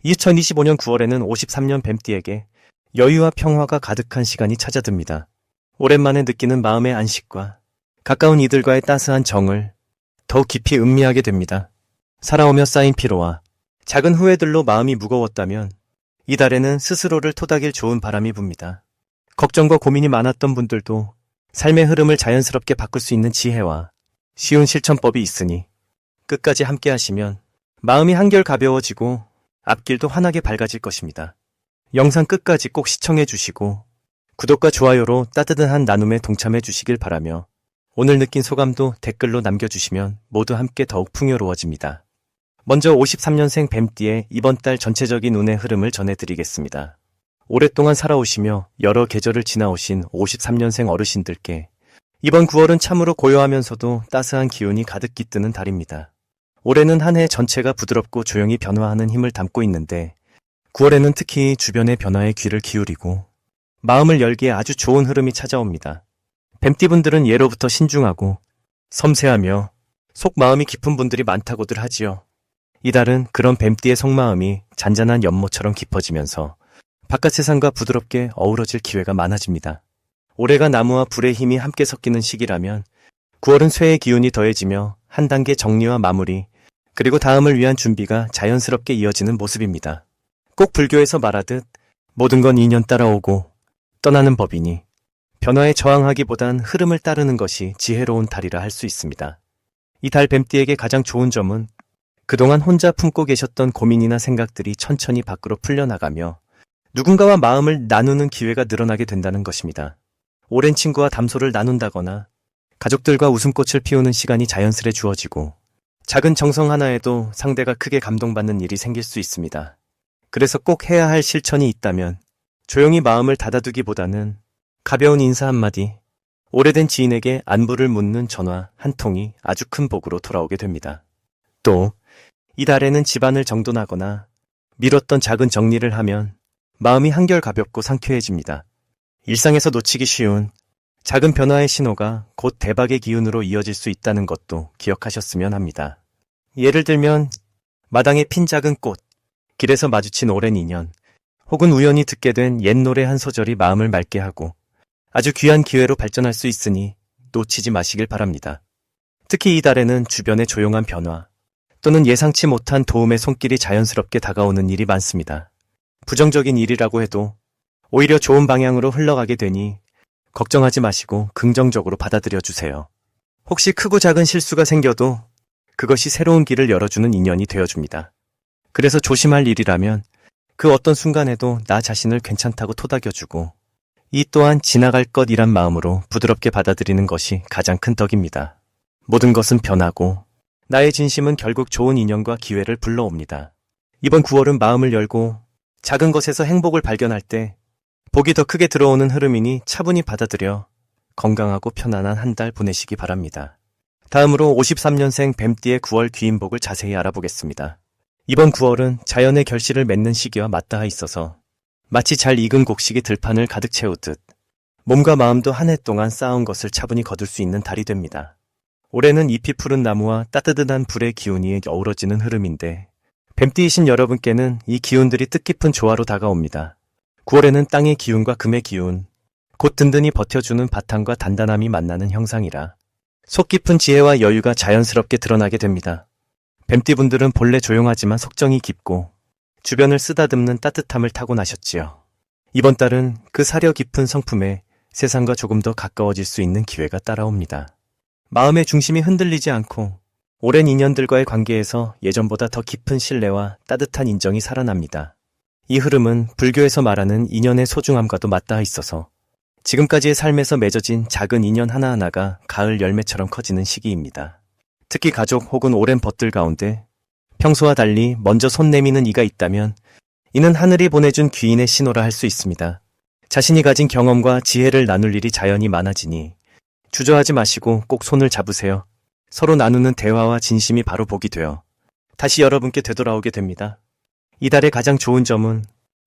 2025년 9월에는 53년 뱀띠에게 여유와 평화가 가득한 시간이 찾아듭니다. 오랜만에 느끼는 마음의 안식과 가까운 이들과의 따스한 정을 더욱 깊이 음미하게 됩니다. 살아오며 쌓인 피로와 작은 후회들로 마음이 무거웠다면 이달에는 스스로를 토닥일 좋은 바람이 붑니다. 걱정과 고민이 많았던 분들도 삶의 흐름을 자연스럽게 바꿀 수 있는 지혜와 쉬운 실천법이 있으니 끝까지 함께 하시면 마음이 한결 가벼워지고 앞길도 환하게 밝아질 것입니다. 영상 끝까지 꼭 시청해 주시고 구독과 좋아요로 따뜻한 나눔에 동참해 주시길 바라며 오늘 느낀 소감도 댓글로 남겨주시면 모두 함께 더욱 풍요로워집니다. 먼저 53년생 뱀띠의 이번 달 전체적인 운의 흐름을 전해드리겠습니다. 오랫동안 살아오시며 여러 계절을 지나오신 53년생 어르신들께 이번 9월은 참으로 고요하면서도 따스한 기운이 가득 깃드는 달입니다. 올해는 한 해 전체가 부드럽고 조용히 변화하는 힘을 담고 있는데 9월에는 특히 주변의 변화에 귀를 기울이고 마음을 열기에 아주 좋은 흐름이 찾아옵니다. 뱀띠분들은 예로부터 신중하고 섬세하며 속마음이 깊은 분들이 많다고들 하지요. 이달은 그런 뱀띠의 속마음이 잔잔한 연못처럼 깊어지면서 바깥 세상과 부드럽게 어우러질 기회가 많아집니다. 올해가 나무와 불의 힘이 함께 섞이는 시기라면 9월은 쇠의 기운이 더해지며 한 단계 정리와 마무리, 그리고 다음을 위한 준비가 자연스럽게 이어지는 모습입니다. 꼭 불교에서 말하듯 모든 건 인연 따라오고 떠나는 법이니 변화에 저항하기보단 흐름을 따르는 것이 지혜로운 달이라 할 수 있습니다. 이 달 뱀띠에게 가장 좋은 점은 그동안 혼자 품고 계셨던 고민이나 생각들이 천천히 밖으로 풀려나가며 누군가와 마음을 나누는 기회가 늘어나게 된다는 것입니다. 오랜 친구와 담소를 나눈다거나 가족들과 웃음꽃을 피우는 시간이 자연스레 주어지고 작은 정성 하나에도 상대가 크게 감동받는 일이 생길 수 있습니다. 그래서 꼭 해야 할 실천이 있다면 조용히 마음을 닫아두기보다는 가벼운 인사 한마디, 오래된 지인에게 안부를 묻는 전화 한 통이 아주 큰 복으로 돌아오게 됩니다. 또 이 달에는 집안을 정돈하거나 미뤘던 작은 정리를 하면 마음이 한결 가볍고 상쾌해집니다. 일상에서 놓치기 쉬운 작은 변화의 신호가 곧 대박의 기운으로 이어질 수 있다는 것도 기억하셨으면 합니다. 예를 들면 마당에 핀 작은 꽃, 길에서 마주친 오랜 인연, 혹은 우연히 듣게 된 옛 노래 한 소절이 마음을 맑게 하고 아주 귀한 기회로 발전할 수 있으니 놓치지 마시길 바랍니다. 특히 이 달에는 주변의 조용한 변화 또는 예상치 못한 도움의 손길이 자연스럽게 다가오는 일이 많습니다. 부정적인 일이라고 해도 오히려 좋은 방향으로 흘러가게 되니 걱정하지 마시고 긍정적으로 받아들여 주세요. 혹시 크고 작은 실수가 생겨도 그것이 새로운 길을 열어주는 인연이 되어줍니다. 그래서 조심할 일이라면 그 어떤 순간에도 나 자신을 괜찮다고 토닥여주고 이 또한 지나갈 것이란 마음으로 부드럽게 받아들이는 것이 가장 큰 덕입니다. 모든 것은 변하고 나의 진심은 결국 좋은 인연과 기회를 불러옵니다. 이번 9월은 마음을 열고 작은 것에서 행복을 발견할 때 복이 더 크게 들어오는 흐름이니 차분히 받아들여 건강하고 편안한 한 달 보내시기 바랍니다. 다음으로 53년생 뱀띠의 9월 귀인복을 자세히 알아보겠습니다. 이번 9월은 자연의 결실을 맺는 시기와 맞닿아 있어서 마치 잘 익은 곡식이 들판을 가득 채우듯 몸과 마음도 한 해 동안 쌓아온 것을 차분히 거둘 수 있는 달이 됩니다. 올해는 잎이 푸른 나무와 따뜻한 불의 기운이 어우러지는 흐름인데 뱀띠이신 여러분께는 이 기운들이 뜻깊은 조화로 다가옵니다. 9월에는 땅의 기운과 금의 기운, 곧 든든히 버텨주는 바탕과 단단함이 만나는 형상이라 속 깊은 지혜와 여유가 자연스럽게 드러나게 됩니다. 뱀띠분들은 본래 조용하지만 속정이 깊고 주변을 쓰다듬는 따뜻함을 타고나셨지요. 이번 달은 그 사려 깊은 성품에 세상과 조금 더 가까워질 수 있는 기회가 따라옵니다. 마음의 중심이 흔들리지 않고 오랜 인연들과의 관계에서 예전보다 더 깊은 신뢰와 따뜻한 인정이 살아납니다. 이 흐름은 불교에서 말하는 인연의 소중함과도 맞닿아 있어서 지금까지의 삶에서 맺어진 작은 인연 하나하나가 가을 열매처럼 커지는 시기입니다. 특히 가족 혹은 오랜 벗들 가운데 평소와 달리 먼저 손 내미는 이가 있다면 이는 하늘이 보내준 귀인의 신호라 할 수 있습니다. 자신이 가진 경험과 지혜를 나눌 일이 자연히 많아지니 주저하지 마시고 꼭 손을 잡으세요. 서로 나누는 대화와 진심이 바로 복이 되어 다시 여러분께 되돌아오게 됩니다. 이달의 가장 좋은 점은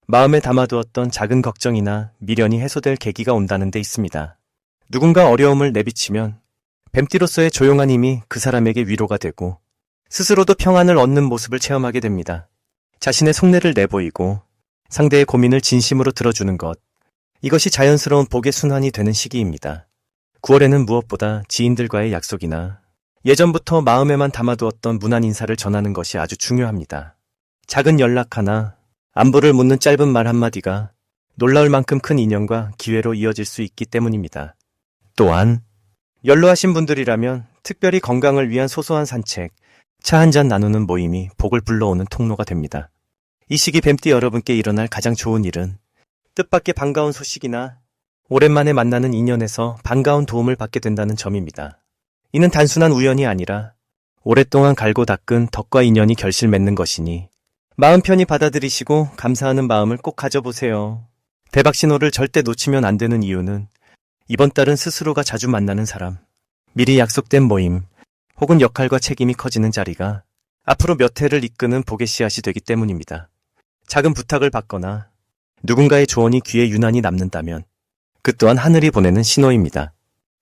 마음에 담아두었던 작은 걱정이나 미련이 해소될 계기가 온다는 데 있습니다. 누군가 어려움을 내비치면 뱀띠로서의 조용한 힘이 그 사람에게 위로가 되고 스스로도 평안을 얻는 모습을 체험하게 됩니다. 자신의 속내를 내보이고 상대의 고민을 진심으로 들어주는 것. 이것이 자연스러운 복의 순환이 되는 시기입니다. 9월에는 무엇보다 지인들과의 약속이나 예전부터 마음에만 담아두었던 무난 인사를 전하는 것이 아주 중요합니다. 작은 연락 하나, 안부를 묻는 짧은 말 한마디가 놀라울 만큼 큰 인연과 기회로 이어질 수 있기 때문입니다. 또한 연로하신 분들이라면 특별히 건강을 위한 소소한 산책, 차 한잔 나누는 모임이 복을 불러오는 통로가 됩니다. 이 시기 뱀띠 여러분께 일어날 가장 좋은 일은 뜻밖의 반가운 소식이나 오랜만에 만나는 인연에서 반가운 도움을 받게 된다는 점입니다. 이는 단순한 우연이 아니라 오랫동안 갈고 닦은 덕과 인연이 결실 맺는 것이니 마음 편히 받아들이시고 감사하는 마음을 꼭 가져보세요. 대박 신호를 절대 놓치면 안 되는 이유는 이번 달은 스스로가 자주 만나는 사람, 미리 약속된 모임, 혹은 역할과 책임이 커지는 자리가 앞으로 몇 해를 이끄는 복의 씨앗이 되기 때문입니다. 작은 부탁을 받거나 누군가의 조언이 귀에 유난히 남는다면 그 또한 하늘이 보내는 신호입니다.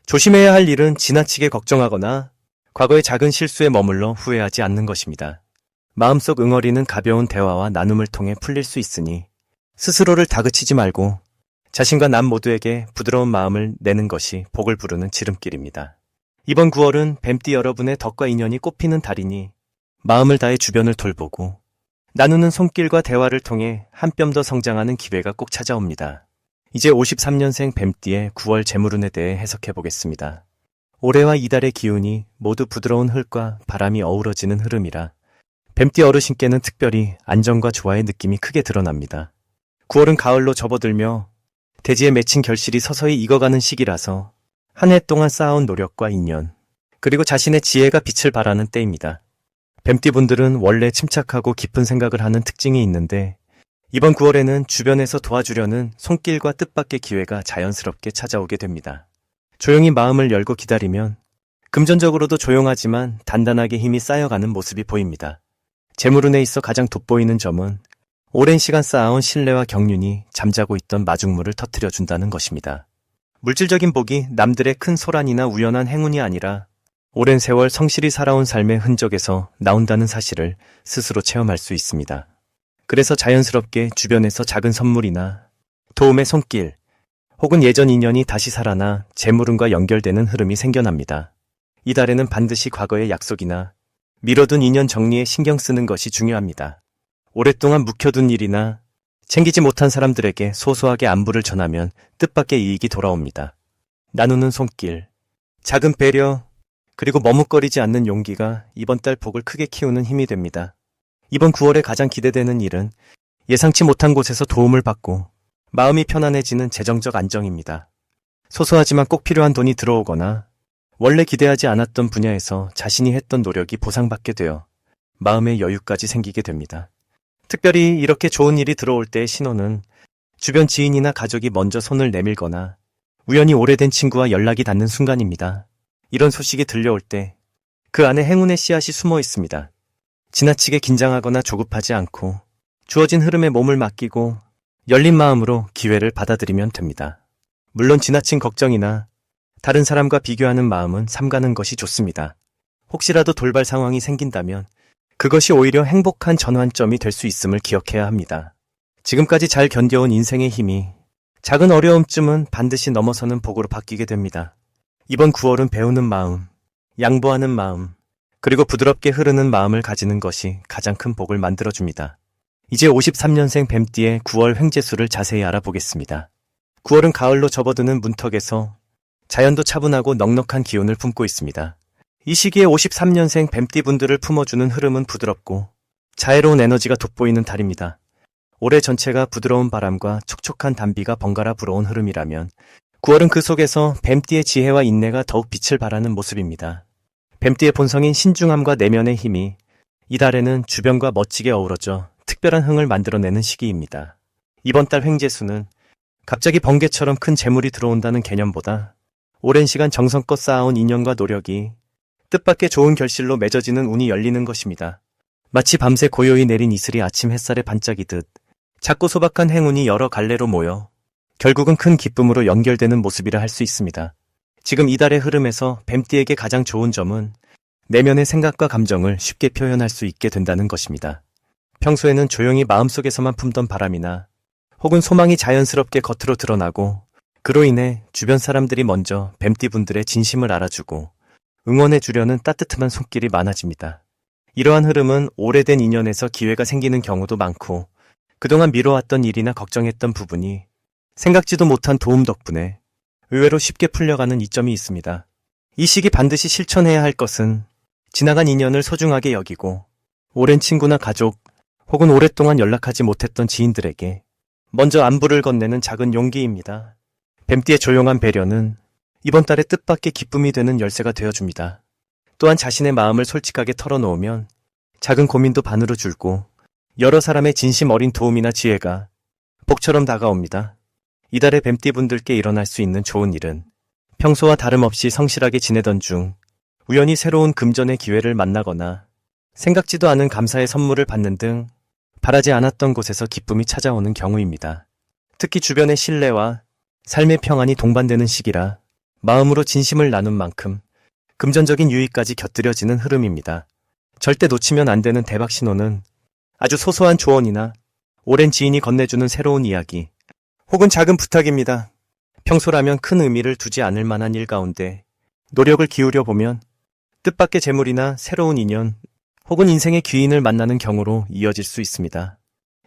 조심해야 할 일은 지나치게 걱정하거나 과거의 작은 실수에 머물러 후회하지 않는 것입니다. 마음속 응어리는 가벼운 대화와 나눔을 통해 풀릴 수 있으니 스스로를 다그치지 말고 자신과 남 모두에게 부드러운 마음을 내는 것이 복을 부르는 지름길입니다. 이번 9월은 뱀띠 여러분의 덕과 인연이 꽃피는 달이니 마음을 다해 주변을 돌보고 나누는 손길과 대화를 통해 한 뼘 더 성장하는 기회가 꼭 찾아옵니다. 이제 53년생 뱀띠의 9월 재물운에 대해 해석해 보겠습니다. 올해와 이달의 기운이 모두 부드러운 흙과 바람이 어우러지는 흐름이라 뱀띠 어르신께는 특별히 안정과 조화의 느낌이 크게 드러납니다. 9월은 가을로 접어들며 대지에 맺힌 결실이 서서히 익어가는 시기라서 한 해 동안 쌓아온 노력과 인연, 그리고 자신의 지혜가 빛을 발하는 때입니다. 뱀띠분들은 원래 침착하고 깊은 생각을 하는 특징이 있는데 이번 9월에는 주변에서 도와주려는 손길과 뜻밖의 기회가 자연스럽게 찾아오게 됩니다. 조용히 마음을 열고 기다리면 금전적으로도 조용하지만 단단하게 힘이 쌓여가는 모습이 보입니다. 재물운에 있어 가장 돋보이는 점은 오랜 시간 쌓아온 신뢰와 경륜이 잠자고 있던 마중물을 터뜨려준다는 것입니다. 물질적인 복이 남들의 큰 소란이나 우연한 행운이 아니라 오랜 세월 성실히 살아온 삶의 흔적에서 나온다는 사실을 스스로 체험할 수 있습니다. 그래서 자연스럽게 주변에서 작은 선물이나 도움의 손길, 혹은 예전 인연이 다시 살아나 재물운과 연결되는 흐름이 생겨납니다. 이달에는 반드시 과거의 약속이나 미뤄둔 인연 정리에 신경 쓰는 것이 중요합니다. 오랫동안 묵혀둔 일이나 챙기지 못한 사람들에게 소소하게 안부를 전하면 뜻밖의 이익이 돌아옵니다. 나누는 손길, 작은 배려, 그리고 머뭇거리지 않는 용기가 이번 달 복을 크게 키우는 힘이 됩니다. 이번 9월에 가장 기대되는 일은 예상치 못한 곳에서 도움을 받고 마음이 편안해지는 재정적 안정입니다. 소소하지만 꼭 필요한 돈이 들어오거나 원래 기대하지 않았던 분야에서 자신이 했던 노력이 보상받게 되어 마음의 여유까지 생기게 됩니다. 특별히 이렇게 좋은 일이 들어올 때의 신호는 주변 지인이나 가족이 먼저 손을 내밀거나 우연히 오래된 친구와 연락이 닿는 순간입니다. 이런 소식이 들려올 때 그 안에 행운의 씨앗이 숨어 있습니다. 지나치게 긴장하거나 조급하지 않고 주어진 흐름에 몸을 맡기고 열린 마음으로 기회를 받아들이면 됩니다. 물론 지나친 걱정이나 다른 사람과 비교하는 마음은 삼가는 것이 좋습니다. 혹시라도 돌발 상황이 생긴다면 그것이 오히려 행복한 전환점이 될 수 있음을 기억해야 합니다. 지금까지 잘 견뎌온 인생의 힘이 작은 어려움쯤은 반드시 넘어서는 복으로 바뀌게 됩니다. 이번 9월은 배우는 마음, 양보하는 마음, 그리고 부드럽게 흐르는 마음을 가지는 것이 가장 큰 복을 만들어줍니다. 이제 53년생 뱀띠의 9월 횡재수를 자세히 알아보겠습니다. 9월은 가을로 접어드는 문턱에서 자연도 차분하고 넉넉한 기운을 품고 있습니다. 이 시기에 53년생 뱀띠분들을 품어주는 흐름은 부드럽고 자애로운 에너지가 돋보이는 달입니다. 올해 전체가 부드러운 바람과 촉촉한 단비가 번갈아 불어온 흐름이라면 9월은 그 속에서 뱀띠의 지혜와 인내가 더욱 빛을 발하는 모습입니다. 뱀띠의 본성인 신중함과 내면의 힘이 이달에는 주변과 멋지게 어우러져 특별한 흥을 만들어내는 시기입니다. 이번 달 횡재수는 갑자기 번개처럼 큰 재물이 들어온다는 개념보다 오랜 시간 정성껏 쌓아온 인연과 노력이 뜻밖의 좋은 결실로 맺어지는 운이 열리는 것입니다. 마치 밤새 고요히 내린 이슬이 아침 햇살에 반짝이듯 작고 소박한 행운이 여러 갈래로 모여 결국은 큰 기쁨으로 연결되는 모습이라 할 수 있습니다. 지금 이달의 흐름에서 뱀띠에게 가장 좋은 점은 내면의 생각과 감정을 쉽게 표현할 수 있게 된다는 것입니다. 평소에는 조용히 마음속에서만 품던 바람이나 혹은 소망이 자연스럽게 겉으로 드러나고 그로 인해 주변 사람들이 먼저 뱀띠분들의 진심을 알아주고 응원해 주려는 따뜻한 손길이 많아집니다. 이러한 흐름은 오래된 인연에서 기회가 생기는 경우도 많고 그동안 미뤄왔던 일이나 걱정했던 부분이 생각지도 못한 도움 덕분에 의외로 쉽게 풀려가는 이점이 있습니다. 이 시기 반드시 실천해야 할 것은 지나간 인연을 소중하게 여기고 오랜 친구나 가족 혹은 오랫동안 연락하지 못했던 지인들에게 먼저 안부를 건네는 작은 용기입니다. 뱀띠의 조용한 배려는 이번 달에 뜻밖의 기쁨이 되는 열쇠가 되어줍니다. 또한 자신의 마음을 솔직하게 털어놓으면 작은 고민도 반으로 줄고 여러 사람의 진심 어린 도움이나 지혜가 복처럼 다가옵니다. 이달의 뱀띠분들께 일어날 수 있는 좋은 일은 평소와 다름없이 성실하게 지내던 중 우연히 새로운 금전의 기회를 만나거나 생각지도 않은 감사의 선물을 받는 등 바라지 않았던 곳에서 기쁨이 찾아오는 경우입니다. 특히 주변의 신뢰와 삶의 평안이 동반되는 시기라 마음으로 진심을 나눈 만큼 금전적인 유익까지 곁들여지는 흐름입니다. 절대 놓치면 안 되는 대박 신호는 아주 소소한 조언이나 오랜 지인이 건네주는 새로운 이야기 혹은 작은 부탁입니다. 평소라면 큰 의미를 두지 않을 만한 일 가운데 노력을 기울여 보면 뜻밖의 재물이나 새로운 인연 혹은 인생의 귀인을 만나는 경우로 이어질 수 있습니다.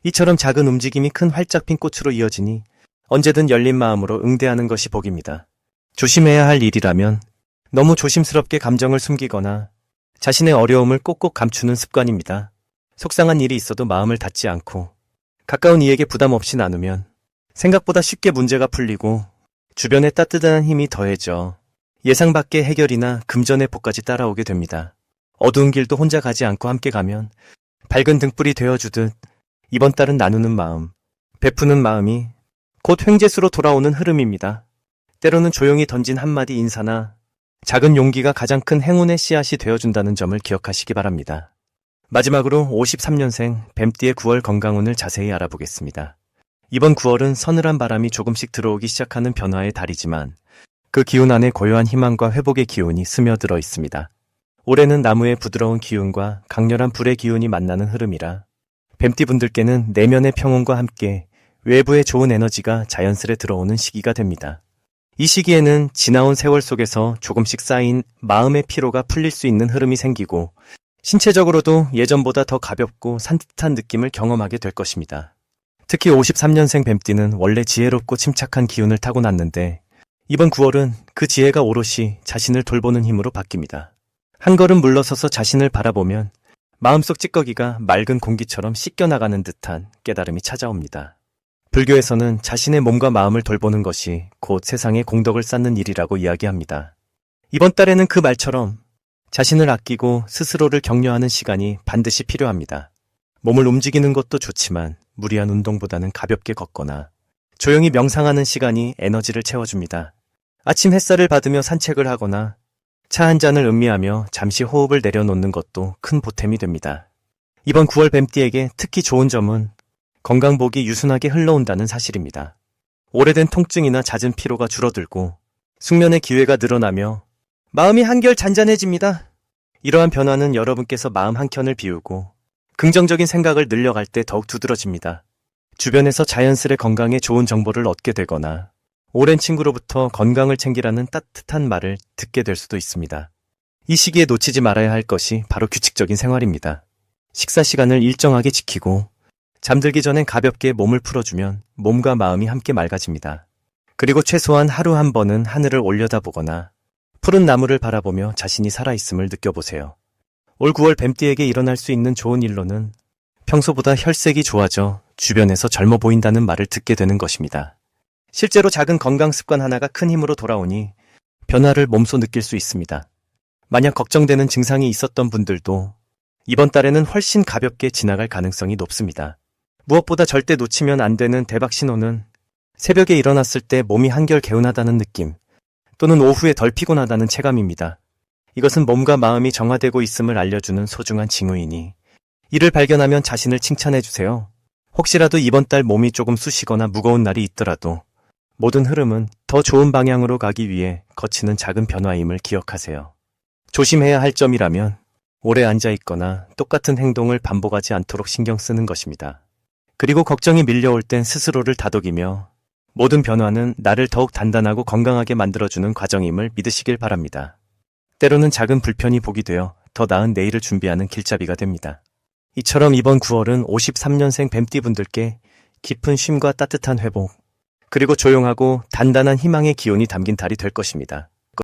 이처럼 작은 움직임이 큰 활짝 핀 꽃으로 이어지니 언제든 열린 마음으로 응대하는 것이 복입니다. 조심해야 할 일이라면 너무 조심스럽게 감정을 숨기거나 자신의 어려움을 꼭꼭 감추는 습관입니다. 속상한 일이 있어도 마음을 닫지 않고 가까운 이에게 부담 없이 나누면 생각보다 쉽게 문제가 풀리고 주변에 따뜻한 힘이 더해져 예상 밖의 해결이나 금전의 복까지 따라오게 됩니다. 어두운 길도 혼자 가지 않고 함께 가면 밝은 등불이 되어주듯 이번 달은 나누는 마음, 베푸는 마음이 곧 횡재수로 돌아오는 흐름입니다. 때로는 조용히 던진 한마디 인사나 작은 용기가 가장 큰 행운의 씨앗이 되어준다는 점을 기억하시기 바랍니다. 마지막으로 53년생 뱀띠의 9월 건강운을 자세히 알아보겠습니다. 이번 9월은 서늘한 바람이 조금씩 들어오기 시작하는 변화의 달이지만 그 기운 안에 고요한 희망과 회복의 기운이 스며들어 있습니다. 올해는 나무의 부드러운 기운과 강렬한 불의 기운이 만나는 흐름이라 뱀띠분들께는 내면의 평온과 함께 외부의 좋은 에너지가 자연스레 들어오는 시기가 됩니다. 이 시기에는 지나온 세월 속에서 조금씩 쌓인 마음의 피로가 풀릴 수 있는 흐름이 생기고 신체적으로도 예전보다 더 가볍고 산뜻한 느낌을 경험하게 될 것입니다. 특히 53년생 뱀띠는 원래 지혜롭고 침착한 기운을 타고났는데 이번 9월은 그 지혜가 오롯이 자신을 돌보는 힘으로 바뀝니다. 한 걸음 물러서서 자신을 바라보면 마음속 찌꺼기가 맑은 공기처럼 씻겨나가는 듯한 깨달음이 찾아옵니다. 불교에서는 자신의 몸과 마음을 돌보는 것이 곧 세상에 공덕을 쌓는 일이라고 이야기합니다. 이번 달에는 그 말처럼 자신을 아끼고 스스로를 격려하는 시간이 반드시 필요합니다. 몸을 움직이는 것도 좋지만 무리한 운동보다는 가볍게 걷거나 조용히 명상하는 시간이 에너지를 채워줍니다. 아침 햇살을 받으며 산책을 하거나 차 한 잔을 음미하며 잠시 호흡을 내려놓는 것도 큰 보탬이 됩니다. 이번 9월 뱀띠에게 특히 좋은 점은 건강복이 유순하게 흘러온다는 사실입니다. 오래된 통증이나 잦은 피로가 줄어들고 숙면의 기회가 늘어나며 마음이 한결 잔잔해집니다. 이러한 변화는 여러분께서 마음 한켠을 비우고 긍정적인 생각을 늘려갈 때 더욱 두드러집니다. 주변에서 자연스레 건강에 좋은 정보를 얻게 되거나 오랜 친구로부터 건강을 챙기라는 따뜻한 말을 듣게 될 수도 있습니다. 이 시기에 놓치지 말아야 할 것이 바로 규칙적인 생활입니다. 식사 시간을 일정하게 지키고 잠들기 전엔 가볍게 몸을 풀어주면 몸과 마음이 함께 맑아집니다. 그리고 최소한 하루 한 번은 하늘을 올려다보거나 푸른 나무를 바라보며 자신이 살아있음을 느껴보세요. 올 9월 뱀띠에게 일어날 수 있는 좋은 일로는 평소보다 혈색이 좋아져 주변에서 젊어 보인다는 말을 듣게 되는 것입니다. 실제로 작은 건강 습관 하나가 큰 힘으로 돌아오니 변화를 몸소 느낄 수 있습니다. 만약 걱정되는 증상이 있었던 분들도 이번 달에는 훨씬 가볍게 지나갈 가능성이 높습니다. 무엇보다 절대 놓치면 안 되는 대박 신호는 새벽에 일어났을 때 몸이 한결 개운하다는 느낌 또는 오후에 덜 피곤하다는 체감입니다. 이것은 몸과 마음이 정화되고 있음을 알려주는 소중한 징후이니 이를 발견하면 자신을 칭찬해주세요. 혹시라도 이번 달 몸이 조금 쑤시거나 무거운 날이 있더라도 모든 흐름은 더 좋은 방향으로 가기 위해 거치는 작은 변화임을 기억하세요. 조심해야 할 점이라면 오래 앉아 있거나 똑같은 행동을 반복하지 않도록 신경 쓰는 것입니다. 그리고 걱정이 밀려올 땐 스스로를 다독이며 모든 변화는 나를 더욱 단단하고 건강하게 만들어주는 과정임을 믿으시길 바랍니다. 때로는 작은 불편이 복이 되어 더 나은 내일을 준비하는 길잡이가 됩니다. 이처럼 이번 9월은 53년생 뱀띠분들께 깊은 쉼과 따뜻한 회복, 그리고 조용하고 단단한 희망의 기운이 담긴 달이 될 것입니다.